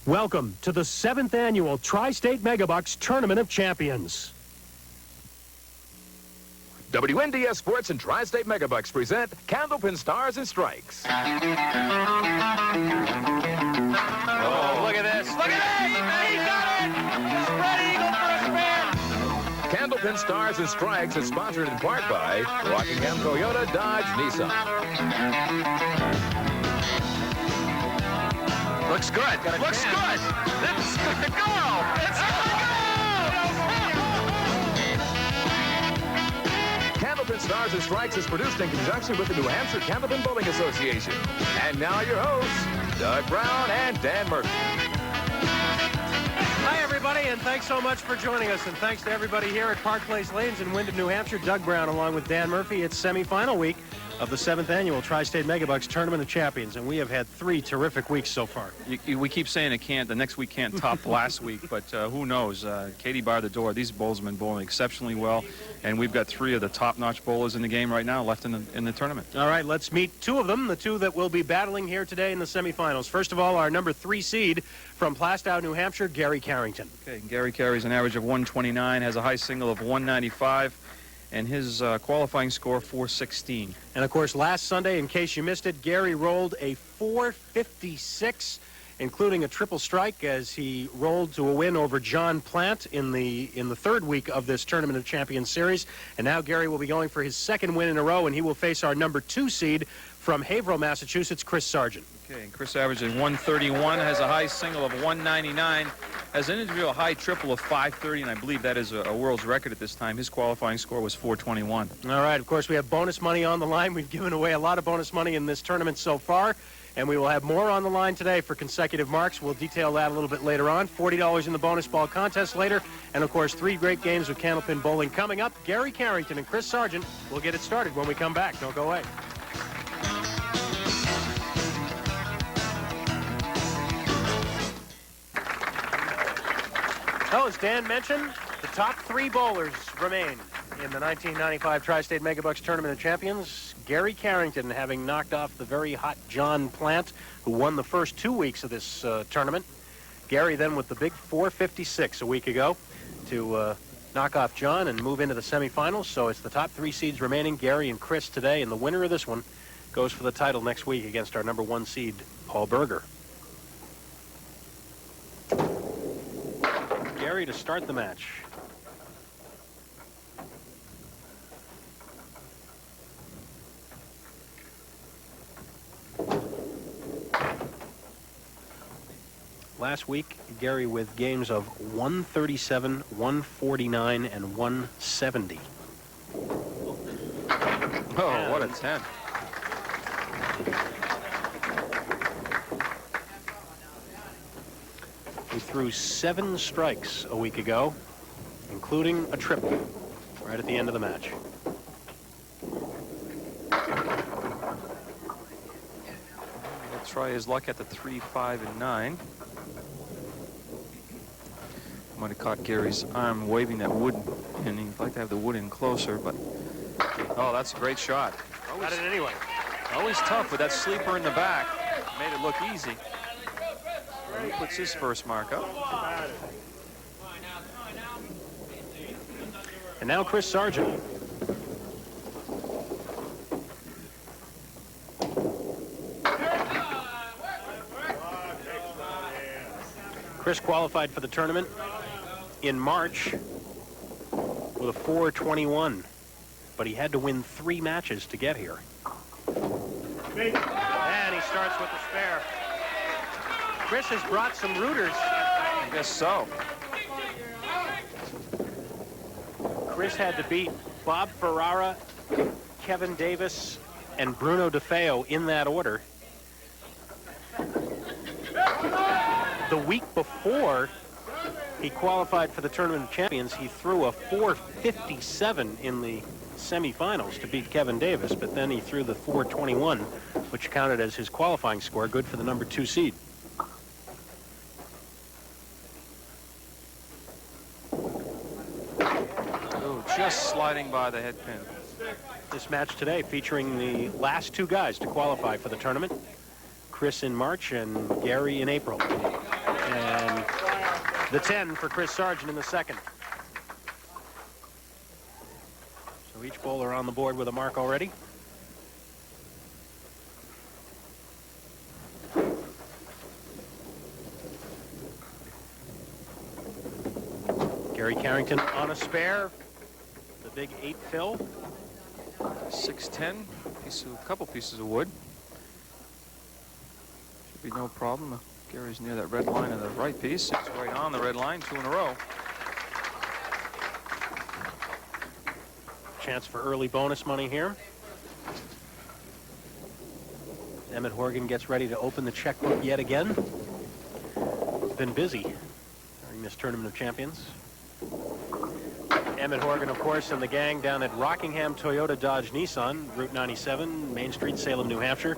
Welcome to the 7th annual Tri-State Megabucks Tournament of Champions. WNDS Sports and Tri-State Megabucks present Candlepin Stars and Strikes. Oh, look at this. Look at that. He got it. Spread eagle for a spare. Candlepin Stars and Strikes is sponsored in part by Rockingham Toyota Dodge Nissan. Looks good. Looks good. It's good to go. It's good to go. Candlepin Stars and Strikes is produced in conjunction with the New Hampshire Candlepin Bowling Association. And now your hosts, Doug Brown and Dan Murphy. Hi, everybody, and thanks so much for joining us. And thanks to everybody here at Park Place Lanes in Wyndham, New Hampshire. Doug Brown along with Dan Murphy. It's semifinal week of the 7th annual Tri-State Megabucks Tournament of Champions, and we have had 3 terrific weeks so far. We keep saying the next week can't top last week, but who knows? Katie barred the door. These bowlers have been bowling exceptionally well, and we've got 3 of the top-notch bowlers in the game right now left in the tournament. All right, let's meet 2 of them, the 2 that will be battling here today in the semifinals. First of all, our number 3 seed from Plaistow, New Hampshire, Gary Carrington. Okay, Gary carries an average of 129, has a high single of 195. And his qualifying score, 416. And, of course, last Sunday, in case you missed it, Gary rolled a 456, including a triple strike as he rolled to a win over John Plant in the 3rd week of this Tournament of Champions series. And now Gary will be going for his 2nd win in a row, and he will face our number 2 seed from Haverhill, Massachusetts, Chris Sargent. Okay, and Chris averages 131, has a high single of 199, has an individual high triple of 530, and I believe that is a world's record at this time. His qualifying score was 421. All right, of course, we have bonus money on the line. We've given away a lot of bonus money in this tournament so far, and we will have more on the line today for consecutive marks. We'll detail that a little bit later on. $40 in the bonus ball contest later, and, of course, 3 great games of Candlepin bowling coming up. Gary Carrington and Chris Sargent will get it started when we come back. Don't go away. Well, as Dan mentioned, the top 3 bowlers remain in the 1995 Tri-State Megabucks Tournament of Champions. Gary Carrington having knocked off the very hot John Plant, who won the first 2 weeks of this tournament. Gary then with the big 456 a week ago to knock off John and move into the semifinals. So it's the top 3 seeds remaining, Gary and Chris today, and the winner of this one goes for the title next week against our number 1 seed, Paul Berger. Gary to start the match. Last week, Gary with games of 137, 149, and 170. Oh, what a 10. He threw 7 strikes a week ago, including a triple right at the end of the match. He'll try his luck at the 3, 5, and 9. Might have caught Gary's arm waving that wood, and he'd like to have the wood in closer, but oh, that's a great shot. Got it anyway. Always tough with that sleeper in the back. Made it look easy. He puts his first mark up. And now Chris Sargent. Chris qualified for the tournament in March with a 421, but he had to win 3 matches to get here. And he starts with the spare. Chris has brought some rooters. I guess so. Chris had to beat Bob Ferrara, Kevin Davis, and Bruno DeFeo in that order. The week before he qualified for the Tournament of Champions, he threw a 457 in the semifinals to beat Kevin Davis, but then he threw the 421, which counted as his qualifying score, good for the number 2 seed. Oh, just sliding by the head pin. This match today featuring the last 2 guys to qualify for the tournament. Chris in March and Gary in April. And The 10 for Chris Sargent in the second. So each bowler on the board with a mark already. Gary Carrington on a spare. The big 8 fill. 610, a couple pieces of wood. Should be no problem. Gary's near that red line of the right piece. It's right on the red line, 2 in a row. Chance for early bonus money here. Emmett Horgan gets ready to open the checkbook yet again. He's been busy during this Tournament of Champions. Emmett Horgan, of course, and the gang down at Rockingham Toyota Dodge Nissan, Route 97, Main Street, Salem, New Hampshire,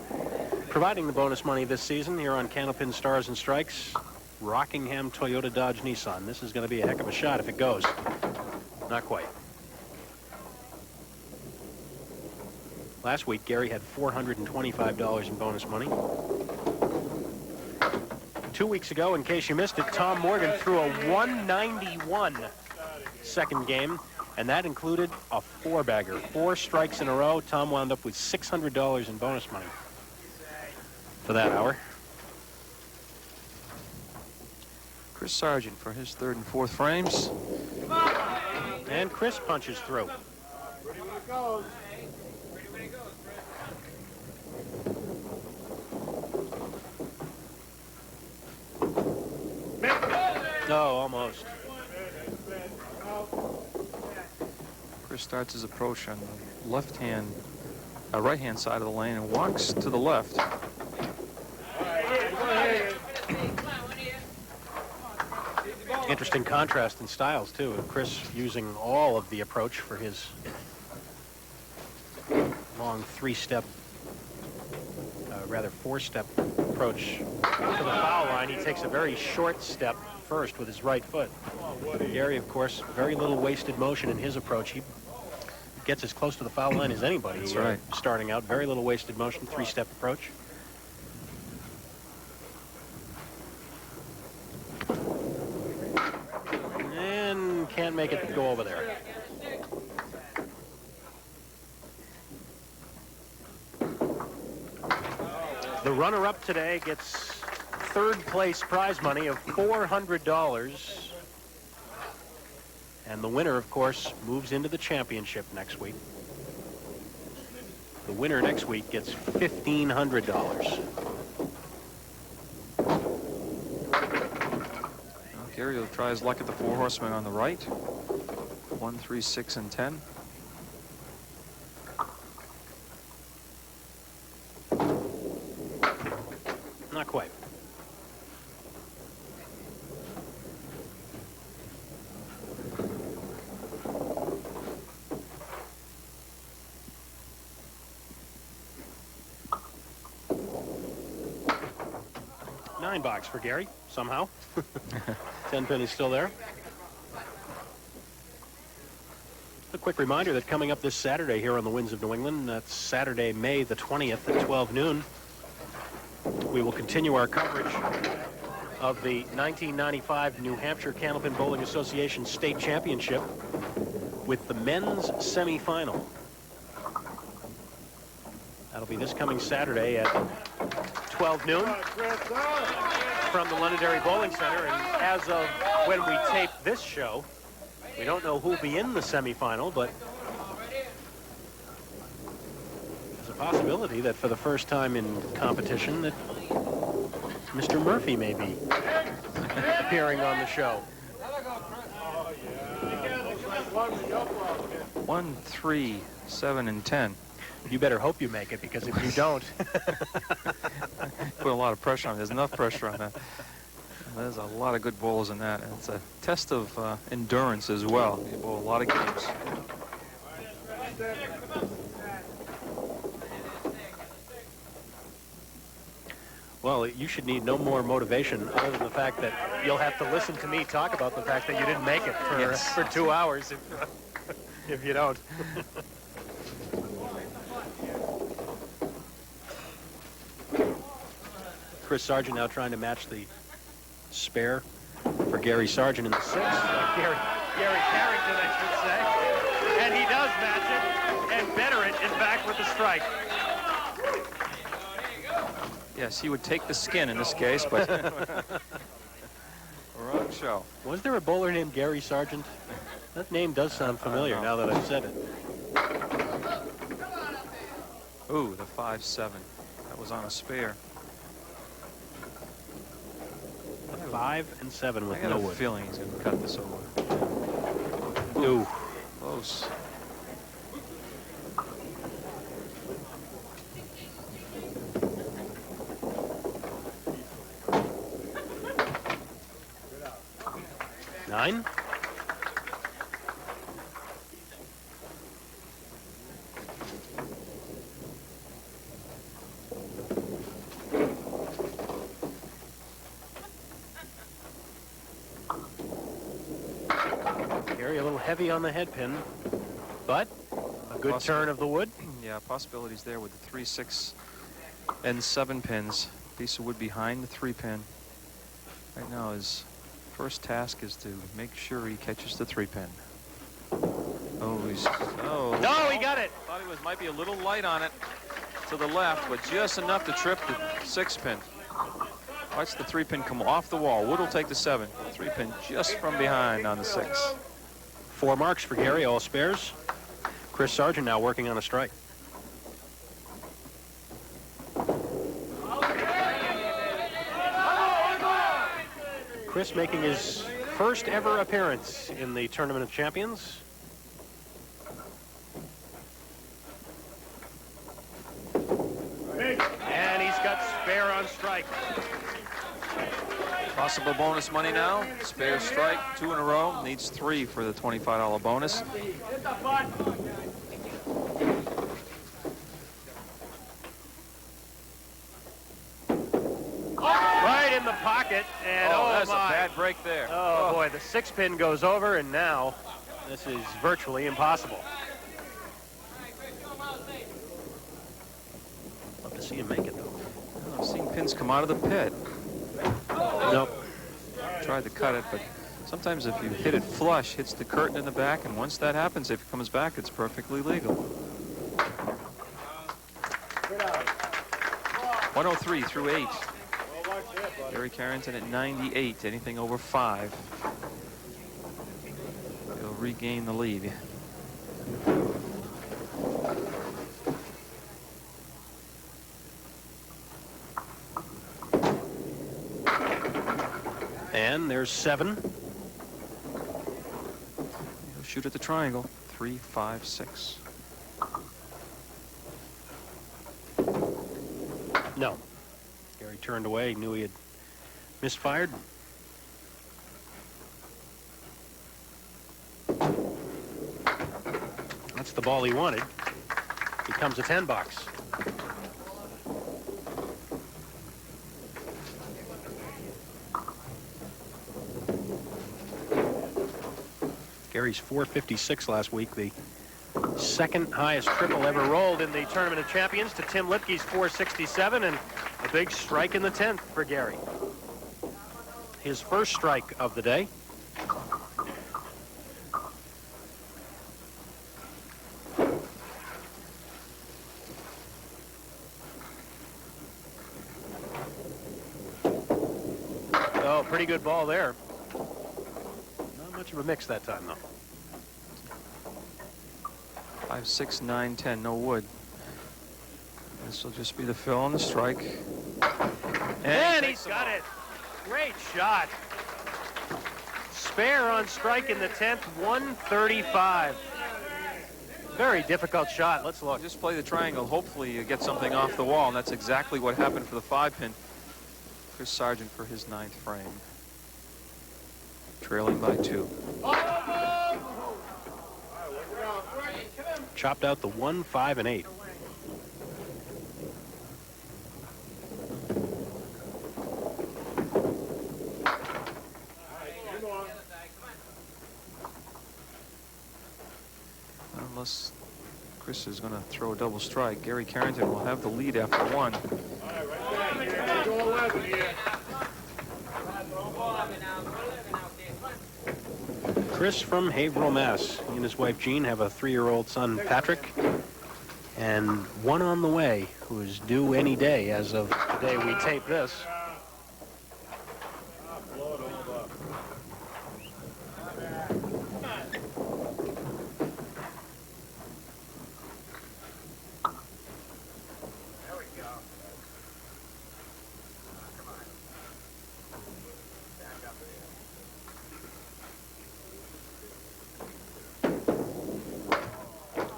providing the bonus money this season here on Candlepin Stars and Strikes. Rockingham Toyota Dodge Nissan. This is going to be a heck of a shot if it goes. Not quite. Last week, Gary had $425 in bonus money. 2 weeks ago, in case you missed it, Tom Morgan threw a 191 second game, and that included a 4-bagger. 4 strikes in a row. Tom wound up with $600 in bonus money for that hour. Chris Sargent for his 3rd and 4th frames. And Chris punches through. No, almost. Chris starts his approach on the left-hand, right-hand side of the lane and walks to the left. Interesting contrast in styles, too. Chris using all of the approach for his long 3-step, rather 4-step approach to the foul line. He takes a very short step first with his right foot. Gary, of course, very little wasted motion in his approach. He gets as close to the foul line as anybody. That's right. Starting out, very little wasted motion, 3-step approach. And can't make it go over there. The runner-up today gets 3rd place prize money of $400. And the winner, of course, moves into the championship next week. The winner next week gets $1,500. Gary will try his luck at the 4 horsemen on the right. 1, 3, 6, and 10. Not quite. $9 for Gary, somehow. 10 pennies still there. A quick reminder that coming up this Saturday here on the Winds of New England, that's Saturday, May the 20th at 12 noon, we will continue our coverage of the 1995 New Hampshire Candlepin Bowling Association State Championship with the men's semifinal. That'll be this coming Saturday at 12 noon from the Londonderry Bowling Center. And as of when we tape this show, we don't know who'll be in the semifinal, but there's a possibility that for the first time in competition that Mr. Murphy may be appearing on the show. 1, 3, 7, and 10. You better hope you make it, because if you don't... Put a lot of pressure on. There's enough pressure on that. There's a lot of good bowls in that. And it's a test of endurance as well. You bowl a lot of games. Well, you should need no more motivation other than the fact that you'll have to listen to me talk about the fact that you didn't make it for 2 hours if you don't. Chris Sargent now trying to match the spare for Gary Sargent in the 6th. Gary Carrington, I should say. And he does match it and better it, in fact, with the strike. Yes, he would take the skin in this case, but wrong show. Was there a bowler named Gary Sargent? That name does sound familiar now that I've said it. Ooh, the 5-7. That was on a spare. A 5 and 7 with I got no a wood. feeling he's going to cut this over. Ooh. Close. Nine. Gary a little heavy on the head pin, but a good turn of the wood. Yeah, possibilities there with the 3, 6, and 7 pins. Piece of wood behind the 3 pin. Right now his first task is to make sure he catches the 3 pin. Oh, he's No, he got it. Thought he might be a little light on it to the left, but just enough to trip the 6 pin. Watch the 3 pin come off the wall. Wood will take the 7. 3 pin just from behind on the 6. 4 marks for Gary, all spares. Chris Sargent now working on a strike. Chris making his first ever appearance in the Tournament of Champions. And he's got spare on strike. Possible bonus money now. Spare strike, 2 in a row. Needs 3 for the $25 bonus. Right in the pocket, and that's my. a bad break there. Oh, boy, the 6 pin goes over, and now this is virtually impossible. Love to see him make it, though. I've seen pins come out of the pit. Nope. Tried to cut it, but sometimes if you hit it flush, hits the curtain in the back, and once that happens, if it comes back, it's perfectly legal. 103 through 8. Gary Carrington at 98. Anything over 5. He'll regain the lead. And there's 7. He'll shoot at the triangle. 3, 5, 6. No. Gary turned away, knew he had misfired. That's the ball he wanted. Becomes a 10 box. Gary's 456 last week, the second highest triple ever rolled in the Tournament of Champions to Tim Lipke's 467, and a big strike in the 10th for Gary. His first strike of the day. Oh, pretty good ball there. Not much of a mix that time, though. 5, 6, 9, 10. No wood. This will just be the fill on the strike. And he's got it. Great shot. Spare on strike in the 10th, 135. Very difficult shot. Let's look. Just play the triangle. Hopefully you get something off the wall, and that's exactly what happened for the 5 pin. Chris Sargent for his 9th frame. Trailing by 2. Chopped out the 1, 5, and 8. Unless Chris is going to throw a double strike, Gary Carrington will have the lead after 1. Chris from Haverhill, Mass. He and his wife Jean have a 3-year-old son, Patrick, and one on the way who is due any day as of the day we tape this.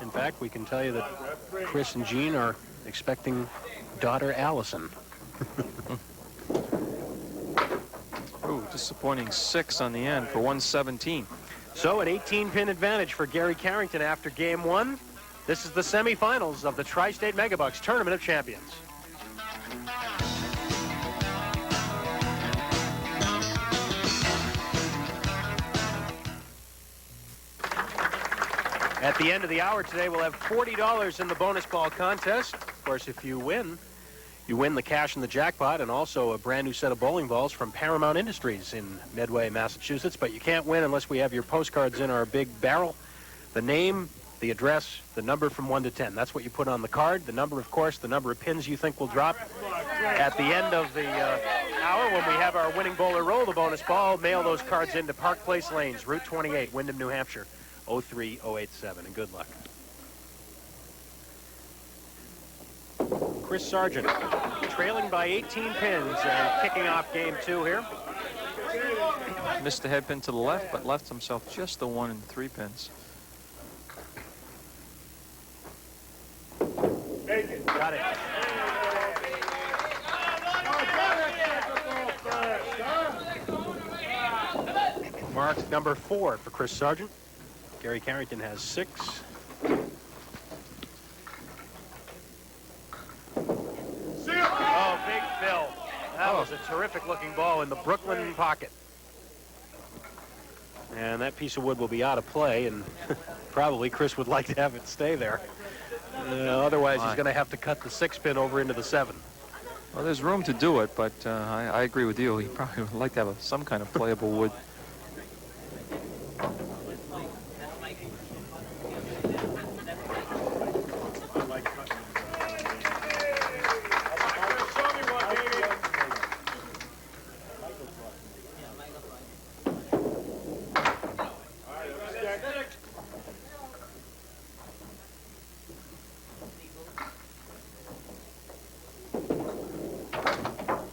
In fact, we can tell you that Chris and Jean are expecting daughter Allison. Ooh, disappointing 6 on the end for 117. So an 18-pin advantage for Gary Carrington after game 1. This is the semifinals of the Tri-State Megabucks Tournament of Champions. At the end of the hour today, we'll have $40 in the bonus ball contest. Of course, if you win the cash in the jackpot and also a brand new set of bowling balls from Paramount Industries in Medway, Massachusetts. But you can't win unless we have your postcards in our big barrel. The name, the address, the number from 1 to 10. That's what you put on the card. The number, of course, the number of pins you think will drop. At the end of the hour, when we have our winning bowler roll the bonus ball, mail those cards into Park Place Lanes, Route 28, Windham, New Hampshire, 03087, and good luck. Chris Sargent trailing by 18 pins and kicking off game 2 here. Missed the head pin to the left, but left himself just the 1 and 3 pins. Got it. Marked number 4 for Chris Sargent. Gary Carrington has 6. Oh, big Phil. That was a terrific looking ball in the Brooklyn pocket. And that piece of wood will be out of play, and probably Chris would like to have it stay there. Otherwise, he's going to have to cut the 6-pin over into the 7. Well, there's room to do it, but I agree with you. He probably would like to have some kind of playable wood.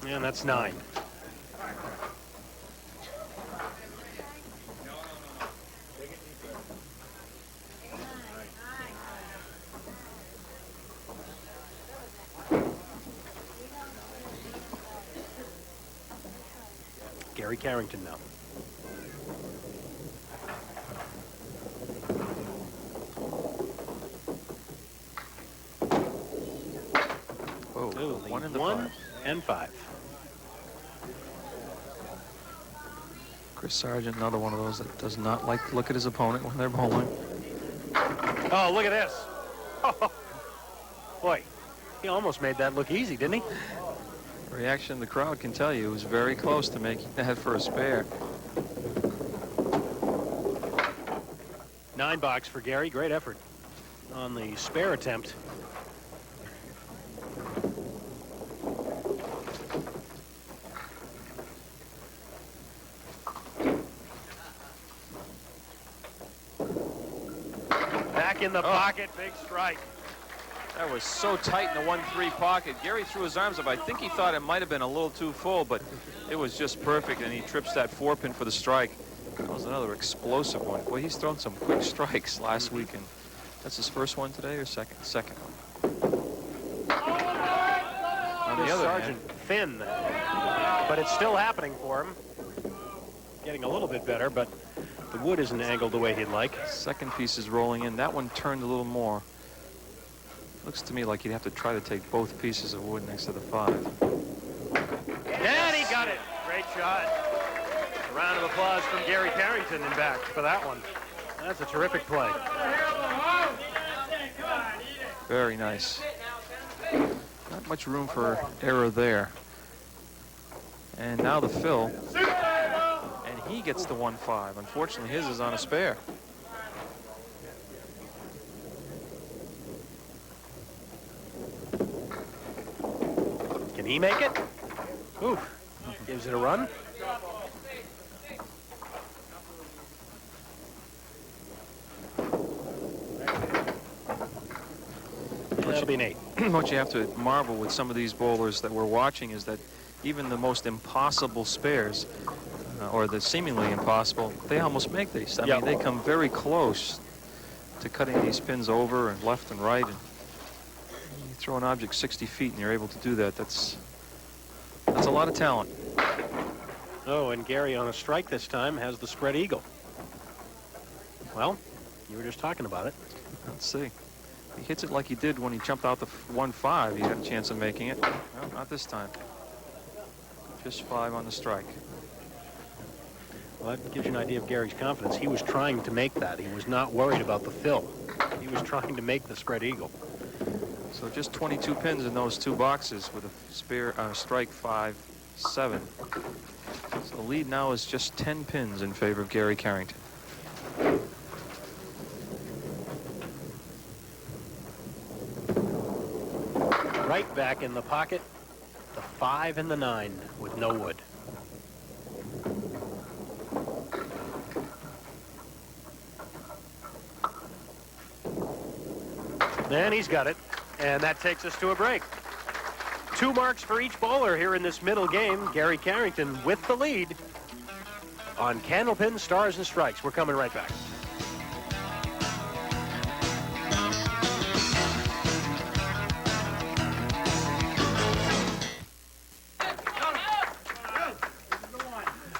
And that's 9. Gary Carrington now. Whoa, Ooh, 1 and 1 and 5. Chris Sargent, another one of those that does not like to look at his opponent when they're bowling. Oh, look at this. Oh, boy, he almost made that look easy, didn't he? The reaction of the crowd can tell you it was very close to making that for a spare. 9 box for Gary. Great effort on the spare attempt. In the pocket, big strike. That was so tight in the 1-3 pocket. Gary threw his arms up. I think he thought it might have been a little too full, but it was just perfect, and he trips that 4-pin for the strike. That was another explosive one. Boy, he's thrown some quick strikes last week, and that's his first one today or second? Second. On the other Sargent hand, thin, but it's still happening for him. Getting a little bit better, but the wood isn't angled the way he'd like. second piece is rolling in. That one turned a little more. Looks to me like he'd have to try to take both pieces of wood next to the 5. And he got it. Great shot. A round of applause from Gary Carrington in back for that one. That's a terrific play. Very nice. Not much room for error there. And now the fill. And he gets the 1-5. Unfortunately, his is on a spare. Can he make it? Ooh, gives it a run. That'll be an 8. What you have to marvel with some of these bowlers that we're watching is that even the most impossible spares, or the seemingly impossible, they almost make these. I mean, they come very close to cutting these pins over and left and right. And you throw an object 60 feet and you're able to do that. That's a lot of talent. Oh, and Gary on a strike this time has the spread eagle. Well, you were just talking about it. Let's see. He hits it like he did when he jumped out the 1-5. He had a chance of making it. Well, not this time. Just 5 on the strike. Well, that gives you an idea of Gary's confidence. He was trying to make that. He was not worried about the fill. He was trying to make the spread eagle. So just 22 pins in those 2 boxes with a spare strike 5-7. So the lead now is just 10 pins in favor of Gary Carrington. Right back in the pocket, the 5 and the 9 with no wood. And he's got it, and that takes us to a break. 2 marks for each bowler here in this middle game. Gary Carrington with the lead on Candlepin, Stars and Strikes. We're coming right back.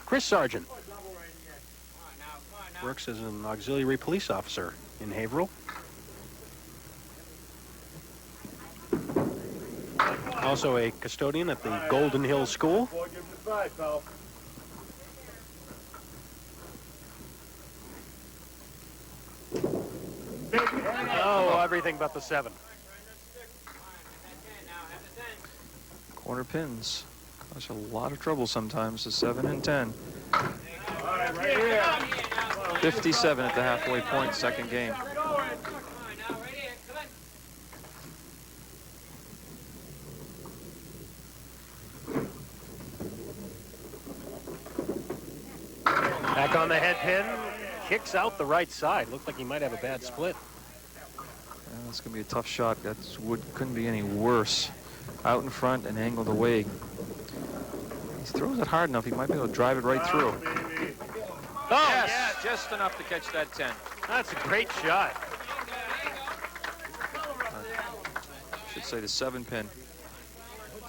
Chris Sargent works as an auxiliary police officer in Haverhill. Also a custodian at the Golden Hill School. Oh, everything but the 7. Corner pins cause a lot of trouble sometimes, the 7 and 10. 57 at the halfway point, second game. Back on the head pin, kicks out the right side. Looked like he might have a bad split. Yeah, that's going to be a tough shot. That wood couldn't be any worse. Out in front and angled away. He throws it hard enough, he might be able to drive it right through. Oh, Yes, just enough to catch that 10. That's a great shot. I should say the 7 pin.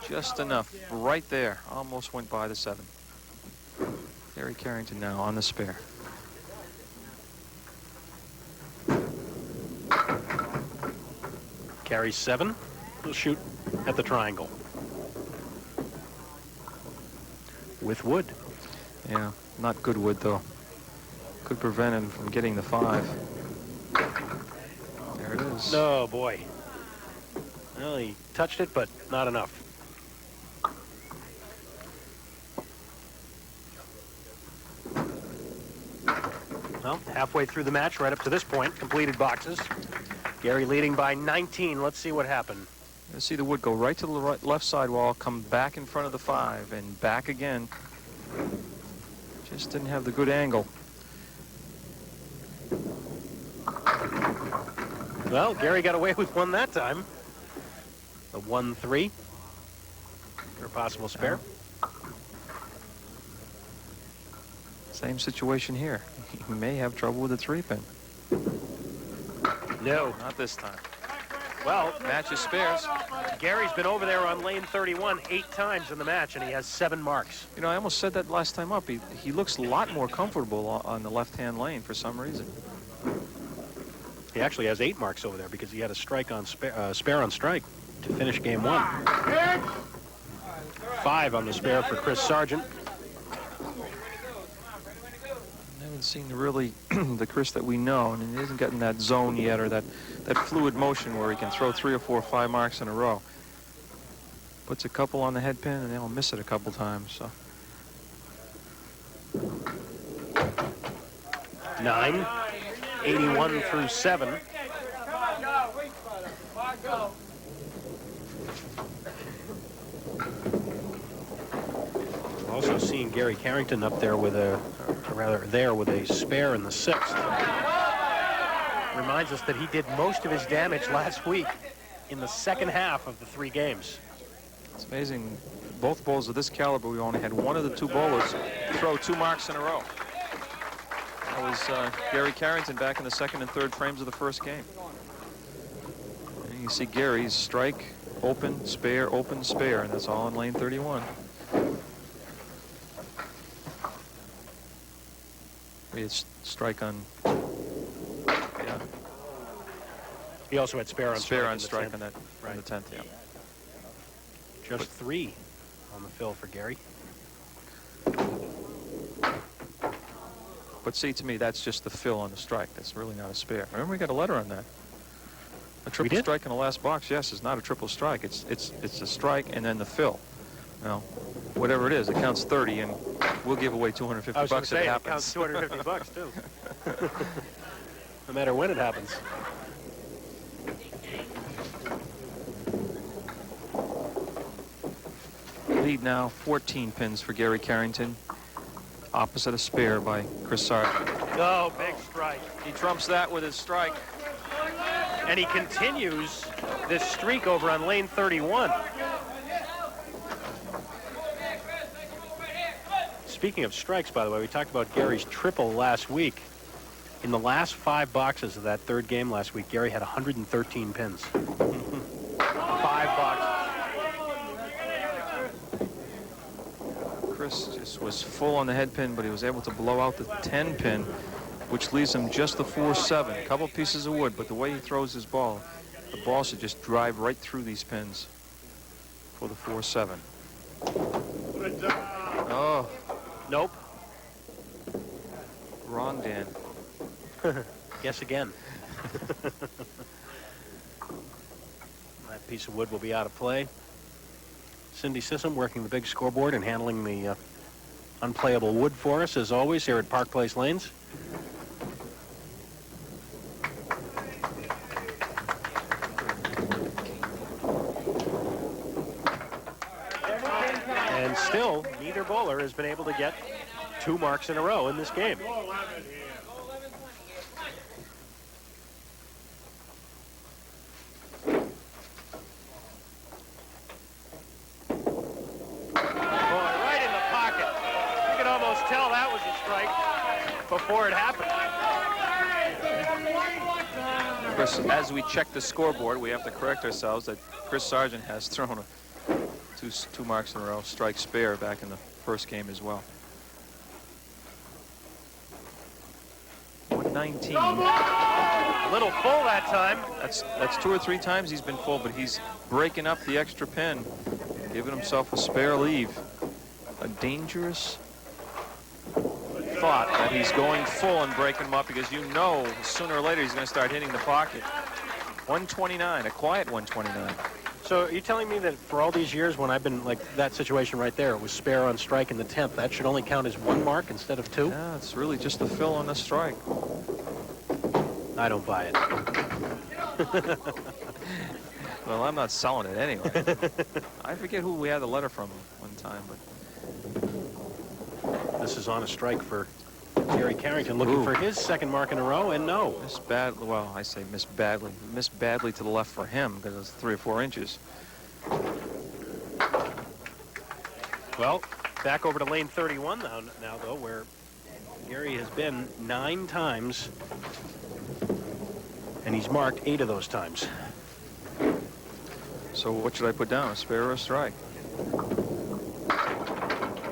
Just enough, right there. Almost went by the 7. Gary Carrington now on the spare. Carries 7. He'll shoot at the triangle. With wood. Yeah, not good wood though. Could prevent him from getting the 5. There it is. Oh, boy. Well, he touched it, but not enough. Well, halfway through the match, right up to this point, completed boxes. Gary leading by 19. Let's see what happened. You see the wood go right to the left side wall, come back in front of the 5, and back again. Just didn't have the good angle. Well, Gary got away with one that time. The 1-3 for a possible spare. Same situation here. He may have trouble with the 3-pin. No. Not this time. Well, Matches spares. Gary's been over there on lane 31 8 times in the match, and he has 7 marks. You know, I almost said that last time up. He looks a lot more comfortable on the left-hand lane for some reason. He actually has 8 marks over there because he had a strike on spare on strike to finish game 1. 5 on the spare for Chris Sargent. I haven't seen really the Chris that we know, and he hasn't gotten that zone yet, or that fluid motion where he can throw 3 or 4 or 5 marks in a row. Puts a couple on the head pin, and they'll miss it a couple times. So 9, 81 through 7. Also seeing Gary Carrington up there with a spare in the 6th. Reminds us that he did most of his damage last week in the second half of the 3 games. It's amazing. Both bowls of this caliber, we only had one of the 2 bowlers throw 2 marks in a row. That was Gary Carrington back in the 2nd and 3rd frames of the first game. And you see Gary's strike, open, spare, and that's all in lane 31. He had strike on, yeah. He also had spare on strike on that, on the 10th, yeah. Just 3 on the fill for Gary. But see, to me, that's just the fill on the strike. That's really not a spare. Remember, we got a letter on that. A triple strike in the last box, yes, is not a triple strike. It's a strike and then the fill. Now, whatever it is, it counts 30, and we'll give away 250 bucks if it happens. It counts 250 bucks too. No matter when it happens. Lead now 14 pins for Gary Carrington. Opposite a spare by Chris Sargent. Oh, big strike. He trumps that with his strike. And he continues this streak over on lane 31. Speaking of strikes, by the way, we talked about Gary's triple last week. In the last 5 boxes of that 3rd game last week, Gary had 113 pins. 5 boxes. Chris just was full on the head pin, but he was able to blow out the 10 pin, which leaves him just the 4-7. A couple pieces of wood, but the way he throws his ball, the ball should just drive right through these pins for the 4-7. Oh. Nope. Wrong, Dan. Guess again. That piece of wood will be out of play. Cindy Sissom working the big scoreboard and handling the unplayable wood for us, as always, here at Park Place Lanes. And still, neither bowler has been able to get 2 marks in a row in this game. Before it happened. Chris, as we check the scoreboard, we have to correct ourselves that Chris Sargent has thrown two marks in a row, strike spare back in the first game as well. 119. A little full that time. That's 2 or 3 times he's been full, but he's breaking up the extra pin, giving himself a spare leave. A dangerous thought that he's going full and breaking them up, because you know sooner or later he's going to start hitting the pocket. 129, a quiet 129. So you're telling me that for all these years when I've been like that situation right there, it was spare on strike in the 10th, that should only count as 1 mark instead of 2? Yeah, it's really just the fill on the strike. I don't buy it. Well, I'm not selling it anyway. I forget who we had the letter from one time, but this is on a strike for Gary Carrington, looking for his 2nd mark in a row, and no. Missed bad. Well, I say missed badly. Missed badly to the left for him because it's 3 or 4 inches. Well, back over to lane 31 now though, where Gary has been 9 times, and he's marked 8 of those times. So what should I put down, a spare or a strike?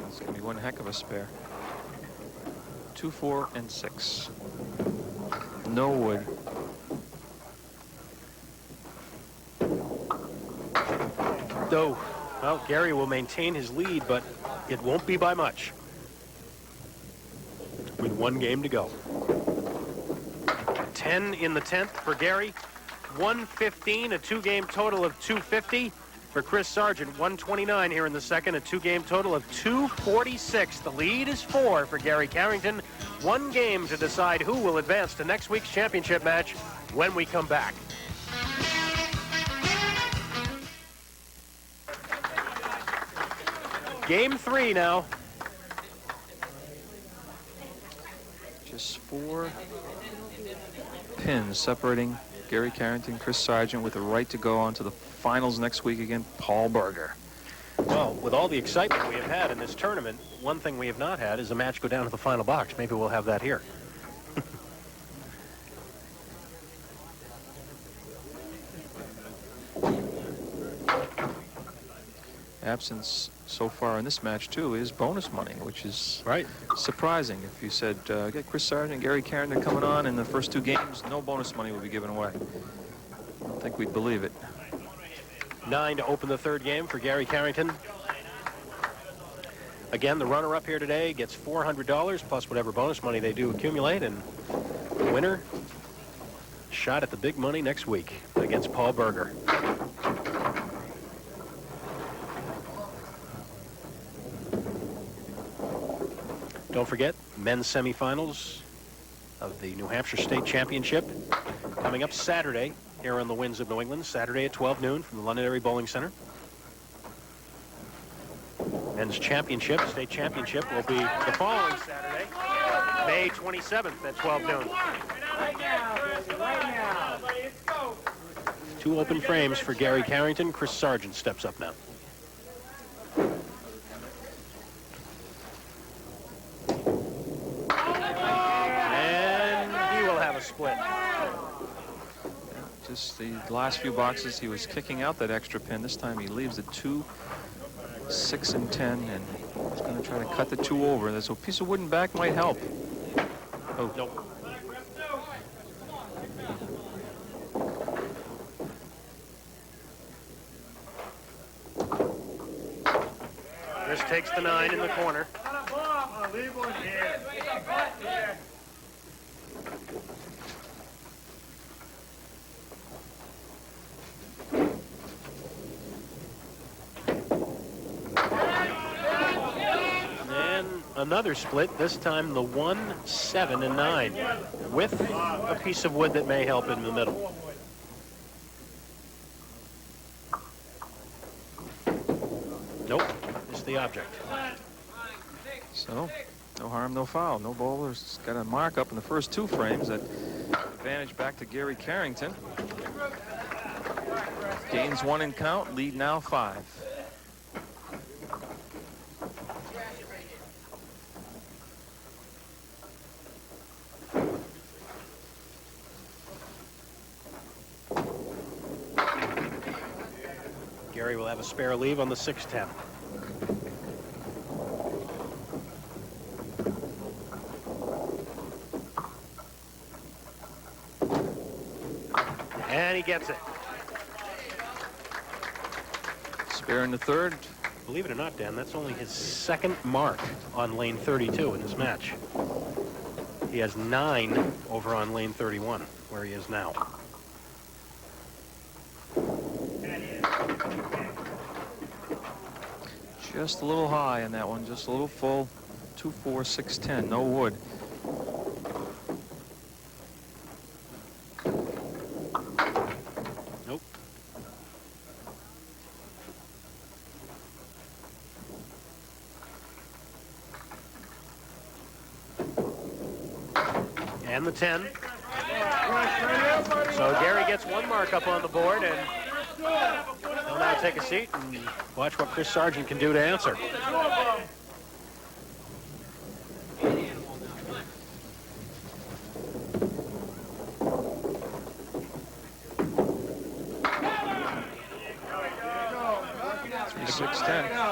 It's going to be one heck of a spare. 2, 4, and 6. No wood. Oh, well, Gary will maintain his lead, but it won't be by much. With 1 game to go. 10 in the 10th for Gary. 115, a 2-game total of 250 for Chris Sargent. 129 here in the 2nd, a 2-game total of 246. The lead is 4 for Gary Carrington. One game to decide who will advance to next week's championship match when we come back. Game 3 now. Just 4 pins separating Gary Carrington, Chris Sargent with the right to go on to the finals next week against Paul Berger. Well, with all the excitement we have had in this tournament, one thing we have not had is a match go down to the final box. Maybe we'll have that here. Absence so far in this match, too, is bonus money, which is right surprising. If you said, get Chris Sargent and Gary Carrington coming on in the first 2 games, no bonus money will be given away. I don't think we'd believe it. 9 to open the 3rd game for Gary Carrington. Again, the runner-up here today gets $400 plus whatever bonus money they do accumulate, and the winner shot at the big money next week against Paul Berger. Don't forget, men's semifinals of the New Hampshire State Championship coming up Saturday here on the Winds of New England, Saturday at 12 noon from the Londonderry Bowling Center. Men's championship, state championship, will be the following Saturday, May 27th at 12 noon. Right now. 2 open frames for Gary Carrington. Chris Sargent steps up now. Split. Just the last few boxes, he was kicking out that extra pin. This time he leaves the 2, 6, and 10, and he's going to try to cut the 2 over. So a piece of wooden back might help. Oh. Nope. Chris takes the 9 in the corner. Another split, this time the 1, 7, and 9, with a piece of wood that may help in the middle. Nope, it's the object. So, no harm, no foul. No bowler's got a mark up in the first 2 frames. That advantage back to Gary Carrington. Gains 1 in count, lead now 5. Gary will have a spare leave on the 6-10. And he gets it. Spare in the 3rd. Believe it or not, Dan, that's only his 2nd mark on lane 32 in this match. He has 9 over on lane 31, where he is now. Just a little high on that one, just a little full. 2, 4, 6, 10, no wood. Nope. And the 10. So Gary gets 1 mark up on the board, and he'll now take a seat and watch what Chris Sargent can do to answer.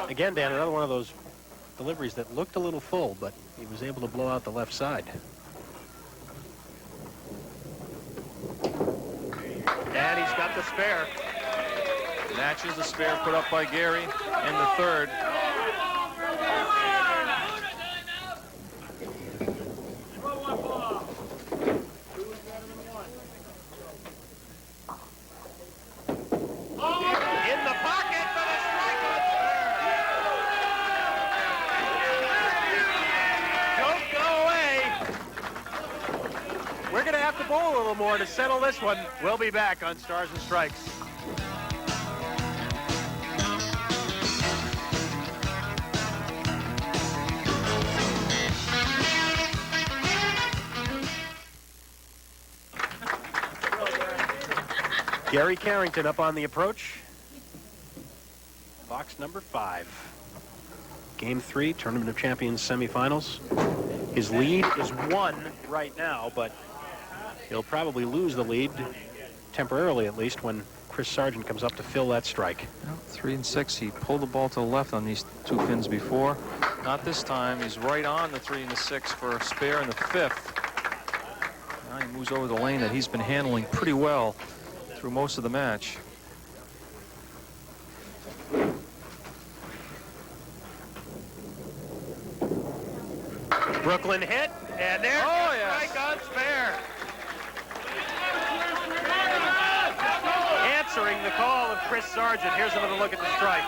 Again, Dan, another one of those deliveries that looked a little full, but he was able to blow out the left side. And he's got the spare. Matches the spare put up by Gary in the 3rd. In the pocket for the strikeout. Don't go away. have to bowl a little more to settle this one. We'll be back on Stars and Strikes. Gary Carrington up on the approach. Box number 5. Game 3, Tournament of Champions semifinals. His lead is 1 right now, but he'll probably lose the lead, temporarily at least, when Chris Sargent comes up to fill that strike. Well, 3 and 6. He pulled the ball to the left on these 2 pins before. Not this time. He's right on the 3 and the 6 for a spare in the 5th. Now he moves over the lane that he's been handling pretty well through most of the match. Brooklyn hit, and there's Oh, a yes. strike on spare. Answering the call of Chris Sargent. Here's another look at the strike.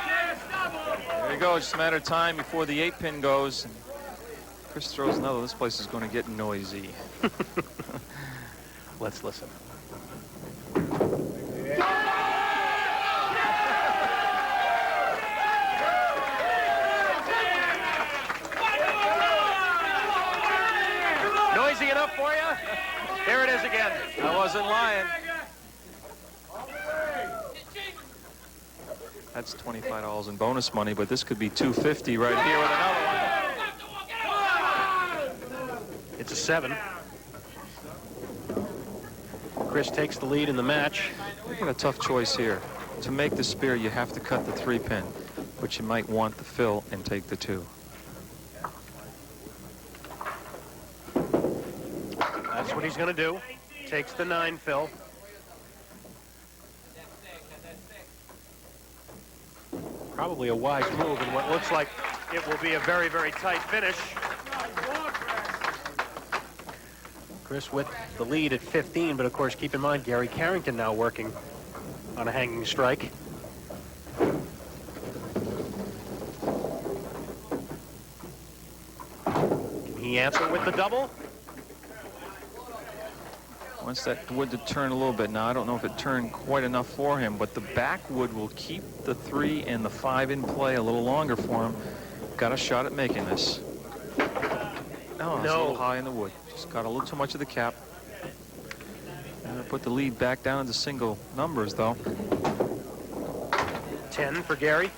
There you go. Just a matter of time before the 8 pin goes. And Chris throws another. This place is going to get noisy. Let's listen. Noisy enough for you? There it is again. I wasn't lying. That's $25 in bonus money, but this could be $250 right here with another one. It's a 7. Chris takes the lead in the match. You got a tough choice here. To make the spare, you have to cut the 3 pin, but you might want the fill and take the 2. That's what he's going to do. Takes the 9 fill. Probably a wise move in what looks like it will be a very, very tight finish. Chris with the lead at 15, but of course keep in mind Gary Carrington now working on a hanging strike. Can he answer with the double? Wants that wood to turn a little bit. Now, I don't know if it turned quite enough for him, but the back wood will keep the 3 and the 5 in play a little longer for him. Got a shot at making this. Oh, it's a little high in the wood. Just got a little too much of the cap. And put the lead back down into single numbers, though. 10 for Gary.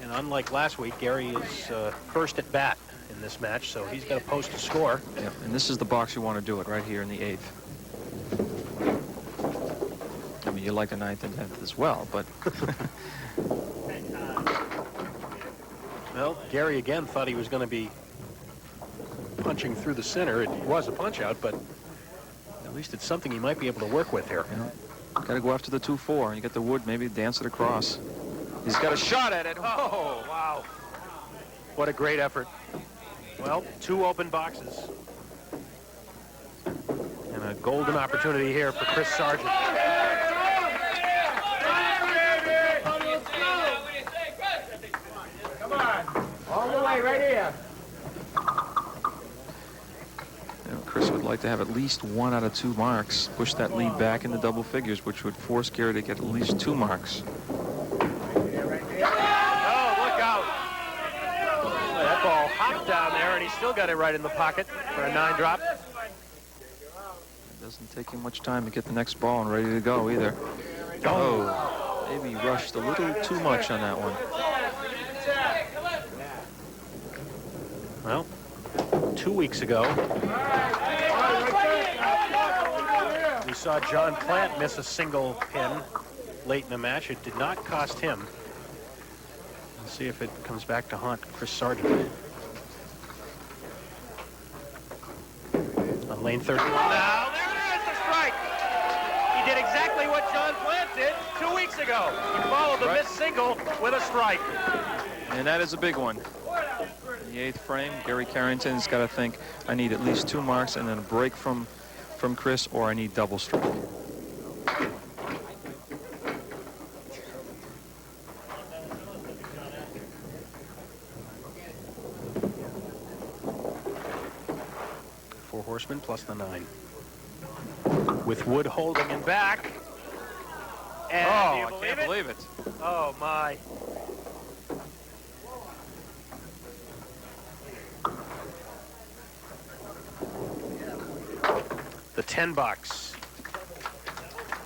And unlike last week, Gary is first at bat in this match, so he's got to post a score. Yep. And this is the box you want to do it, right here in the 8th. I mean, you like the 9th and 10th as well, but... Well, Gary again thought he was going to be punching through the center. It was a punch out, but at least it's something he might be able to work with here. Got to go after the 2-4. You get the wood, maybe dance it across. He's got a shot at it. Oh, wow. What a great effort. Well, 2 open boxes. And a golden opportunity here for Chris Sargent. Come on. All the way, right here. Chris would like to have at least 1 out of 2 marks. Push that lead back into double figures, which would force Gary to get at least 2 marks. That ball hopped down there, and he still got it right in the pocket for a 9 drop. It doesn't take him much time to get the next ball and ready to go either. Oh, maybe rushed a little too much on that one. Well, 2 weeks ago, we saw John Plant miss a single pin late in the match. It did not cost him. Let's see if it comes back to haunt Chris Sargent. On lane 13. Now, there it is, the strike. He did exactly what John Plant did 2 weeks ago. He followed the missed single with a strike. And that is a big one. In the 8th frame, Gary Carrington's got to think, I need at least 2 marks and then a break from Chris, or I need double strike. Horsemen plus the 9. with Wood holding him back. And I can't believe it. Oh, my. The 10 bucks.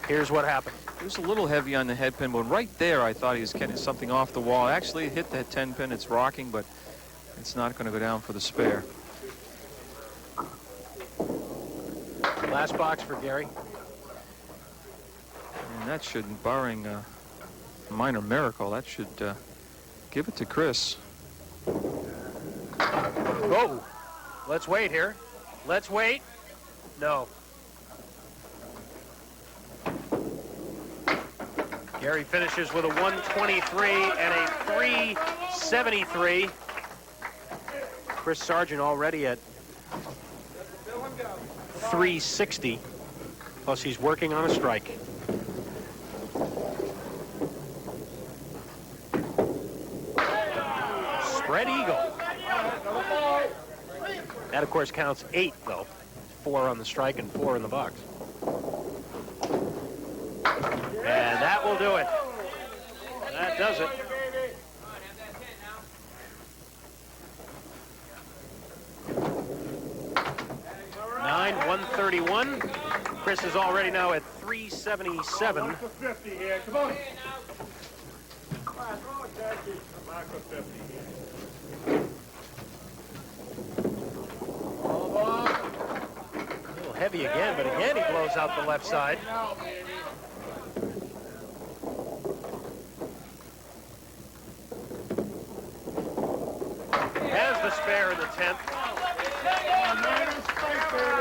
Here's what happened. It was a little heavy on the head pin, but right there I thought he was getting something off the wall. Actually, it hit the 10 pin. It's rocking, but it's not going to go down for the spare. Last box for Gary. And that should, barring a minor miracle, that should give it to Chris. Oh, let's wait here. Let's wait. No. Gary finishes with a 123 and a 373. Chris Sargent already at 360. Plus he's working on a strike. Spread eagle. That of course counts 8 though. 4 on the strike and 4 in the box. And that will do it. That does it. Nine, 131. Chris is already now at 377. Come on. A little heavy again, but again he blows out the left side. Has the spare in the 10th.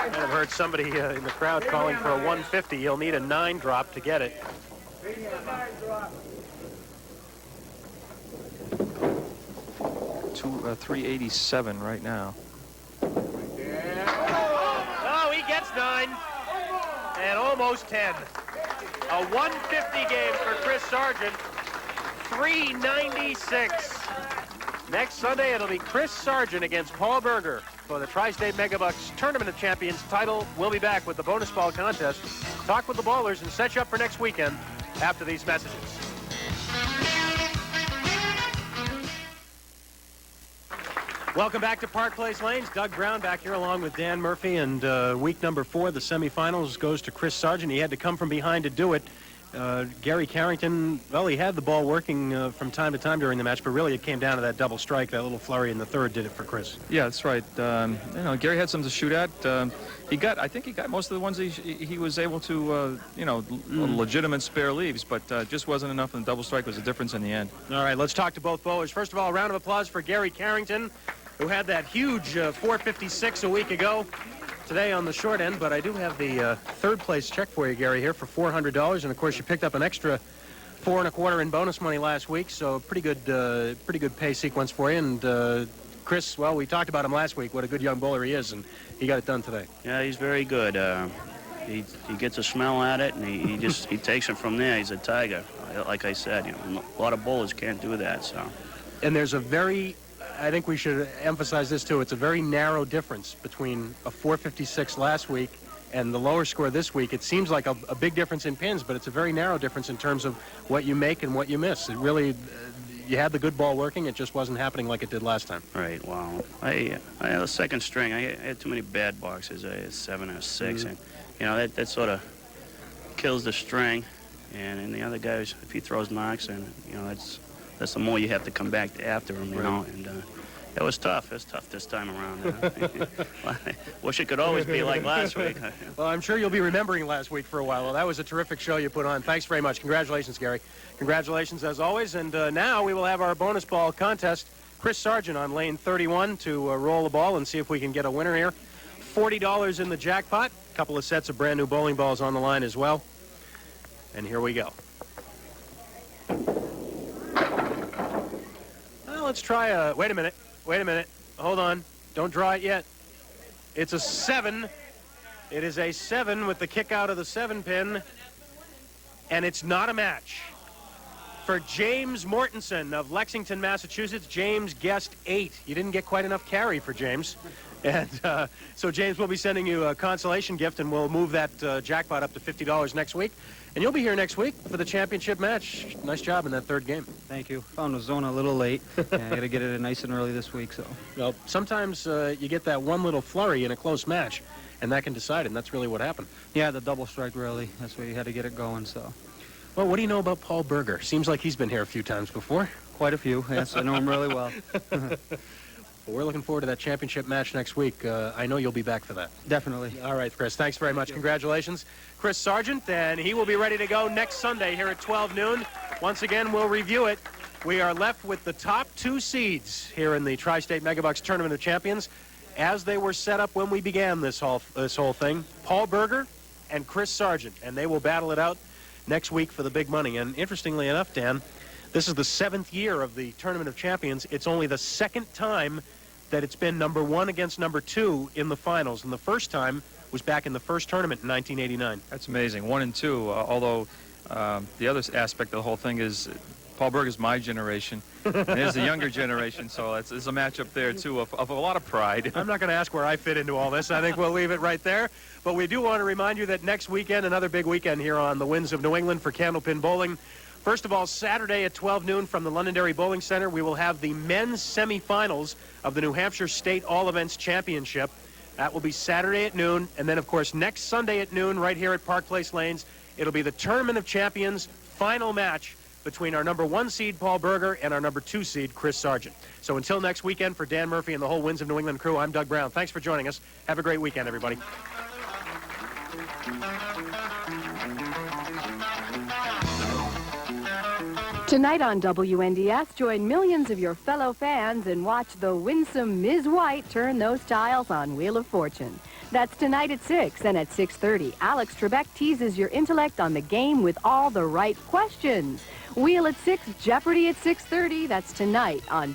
And I've heard somebody in the crowd calling for a 150. He'll need a 9 drop to get it. 387 right now. Oh, he gets 9 and almost 10. A 150 game for Chris Sargent. 396. Next Sunday, it'll be Chris Sargent against Paul Berger for the Tri-State Megabucks Tournament of Champions title. We'll be back with the bonus ball contest, talk with the ballers, and set you up for next weekend after these messages. Welcome back to Park Place Lanes. Doug Brown back here along with Dan Murphy. And week number 4, the semifinals, goes to Chris Sargent. He had to come from behind to do it. Gary Carrington, well, he had the ball working from time to time during the match, but really it came down to that double strike. That little flurry in the 3rd did it for Chris. Yeah, that's right. Gary had some to shoot at. I think he got most of the ones he was able to, legitimate spare leaves, but just wasn't enough, and the double strike was the difference in the end. All right, let's talk to both bowlers. First of all, a round of applause for Gary Carrington, who had that huge 456 a week ago. Today on the short end, but I do have the 3rd place check for you, Gary, here for $400, and of course you picked up an extra 4 1/4 in bonus money last week, so pretty good pay sequence for you. And Chris, well, we talked about him last week, what a good young bowler he is, and he got it done today. Yeah, he's very good. He gets a smell at it, and he takes it from there. He's a tiger, like I said. A lot of bowlers can't do that. So. And there's a very, I think we should emphasize this too, it's a very narrow difference between a 456 last week and the lower score this week. It seems like a big difference in pins, but it's a very narrow difference in terms of what you make and what you miss. It really, you had the good ball working, it just wasn't happening like it did last time. Right, well, I had a second string. I had too many bad boxes. I had 7 or 6, and that sort of kills the string. And the other guys, if he throws knocks, and that's the more you have to come back after him, and it was tough. It was tough this time around. Wish it could always be like last week. Well, I'm sure you'll be remembering last week for a while. Well, that was a terrific show you put on. Thanks very much. Congratulations, Gary. Congratulations, as always. And now we will have our bonus ball contest. Chris Sargent on lane 31 to roll the ball and see if we can get a winner here. $40 in the jackpot. A couple of sets of brand new bowling balls on the line as well. And here we go. Well, let's try wait a minute. Hold on. Don't draw it yet. It's a 7. It is a 7 with the kick out of the 7-pin. And it's not a match. For James Mortensen of Lexington, Massachusetts, James guessed 8. You didn't get quite enough carry for James. And so, James, we'll be sending you a consolation gift, and we'll move that jackpot up to $50 next week. And you'll be here next week for the championship match. Nice job in that third game. Thank you. Found the zone a little late. I got to get it in nice and early this week. So. Well, sometimes you get that one little flurry in a close match, and that can decide it, and that's really what happened. Yeah, the double strike really. That's where you had to get it going. So. Well, what do you know about Paul Berger? Seems like he's been here a few times before. Quite a few. Yes, I know him really well. Well, we're looking forward to that championship match next week. I know you'll be back for that. Definitely. All right, Chris. Thanks very much. Congratulations. Chris Sargent, and he will be ready to go next Sunday here at 12 noon. Once again, we'll review it. We are left with the top 2 seeds here in the Tri-State Megabucks Tournament of Champions as they were set up when we began this whole thing. Paul Berger and Chris Sargent, and they will battle it out next week for the big money. And interestingly enough, Dan, this is the 7th year of the Tournament of Champions. It's only the 2nd time that it's been number 1 against number 2 in the finals. And the first time was back in the first tournament in 1989. That's amazing. 1 and 2, although the other aspect of the whole thing is Paul Berger's my generation, and there's the younger generation, so it's a matchup there, too, of a lot of pride. I'm not going to ask where I fit into all this. I think we'll leave it right there. But we do want to remind you that next weekend, another big weekend here on the Winds of New England for Candlepin Bowling. First of all, Saturday at 12 noon from the Londonderry Bowling Center, we will have the men's semifinals of the New Hampshire State All Events Championship. That will be Saturday at noon. And then, of course, next Sunday at noon right here at Park Place Lanes, it'll be the Tournament of Champions final match between our number 1 seed, Paul Berger, and our number 2 seed, Chris Sargent. So until next weekend, for Dan Murphy and the whole Winds of New England crew, I'm Doug Brown. Thanks for joining us. Have a great weekend, everybody. Tonight on WNDS, join millions of your fellow fans and watch the winsome Ms. White turn those tiles on Wheel of Fortune. That's tonight at 6, and at 6:30, Alex Trebek teases your intellect on the game with all the right questions. Wheel at 6, Jeopardy at 6:30. That's tonight on